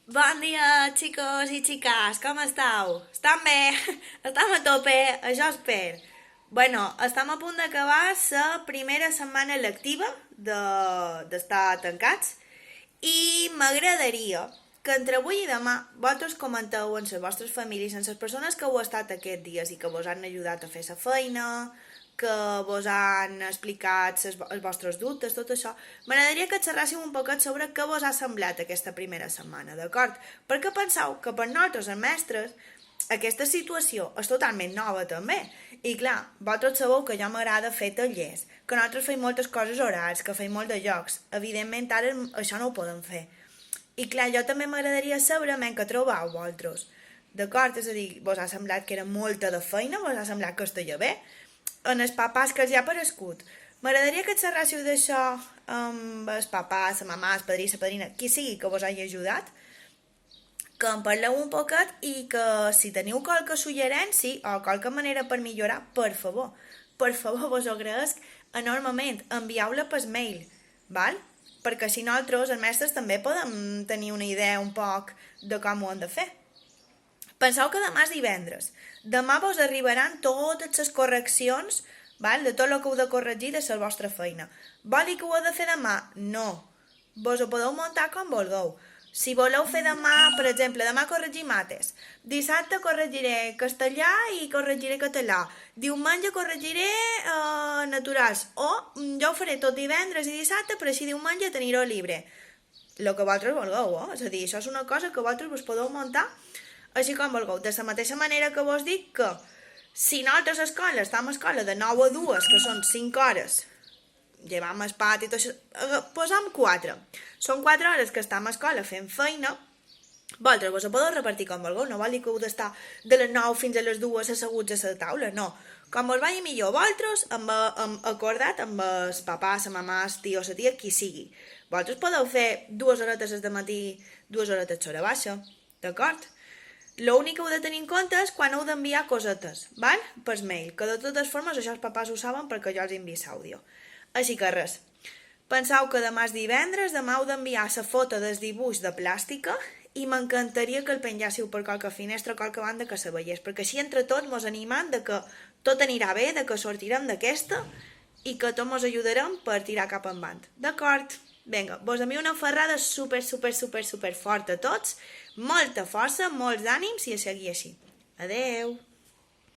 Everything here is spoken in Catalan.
Bon dia, xicos i xiques, com esteu? Estan bé? Estem a tope, això espero. Bueno, estem a punt d'acabar la primera setmana lectiva d'estar tancats i m'agradaria que entre avui i demà vosaltres comenteu en les vostres famílies, en les persones que heu estat aquests dies i que vos han ajudat a fer la feina, que vos han explicat els vostres dubtes, tot això. M'agradaria que xerràssiu un poquet sobre què vos ha semblat aquesta primera setmana, d'acord? Perquè penseu que per nosaltres, els mestres, aquesta situació és totalment nova també. I clar, vosaltres sabeu que jo m'agrada fer tallers, que nosaltres feim moltes coses orals, que feim molt de jocs. Evidentment ara això no ho podem fer. I clar, jo també m'agradaria saber què trobeu vosaltres. D'acord? És a dir, vos ha semblat que era molta de feina? Vos ha semblat que estaria bé? En els papàs que els hi ha aparegut. M'agradaria que xerràssiu d'això amb els papàs, la mamà, el padrí, la padrina, qui sigui que vos hagi ajudat, que en parleu un poquet i que si teniu qualque suggerència o qualque manera per millorar, per favor, vos ho agraesc enormement, envieu-la per mail, val? Perquè si nosaltres, els mestres, també podem tenir una idea un poc de com ho hem de fer. Penseu que demà és divendres. Demà vos arribaran totes les correccions, val? De tot el que heu de corregir de la vostra feina. Vol dir que ho heu de fer demà? No. Vos ho podeu muntar com vulgueu. Si voleu fer demà, per exemple, demà corregir mates. Dissabte corregiré castellà i corregiré català. Diumenge corregiré naturals. O jo ho faré tot divendres i dissabte per així diumenge tenir-ho llibre. El que vosaltres vulgueu, És a dir, això és una cosa que vosaltres vos podeu muntar així com vulgueu. De la mateixa manera que vos dic que si nosaltres a escola estem a escola de 9 a 2, que són 5 hores, llevam el pati i tot això, posam 4. Són 4 hores que estem a escola fent feina, vosaltres vos ho podeu repartir com vulgueu, no vol dir que heu d'estar de les 9 fins a les 2 asseguts a la taula, no. Com us vagi millor, vosaltres, acordat amb els papàs, la mamà, el tio, la tia, qui sigui. Vosaltres podeu fer 2 horetes de matí, 2 horetes d'hora baixa, d'acord? L'únic que heu de tenir en compte és quan heu d'enviar cosetes, val? Per mail, que de totes formes això els papàs ho saben perquè jo els envio l'àudio. Així que res, penseu que demà és divendres, demà heu d'enviar la foto del dibuix de plàstica i m'encantaria que el penjàssiu per qualque finestra o qualque banda que se veiés, perquè així entre tots mos animant de que tot anirà bé, de que sortirem d'aquesta i que tots mos ajudarem per tirar cap endavant. D'acord? Vinga, vos envio una ferrada super forta a tots, molta força, molts ànims i a seguir així. Adeu!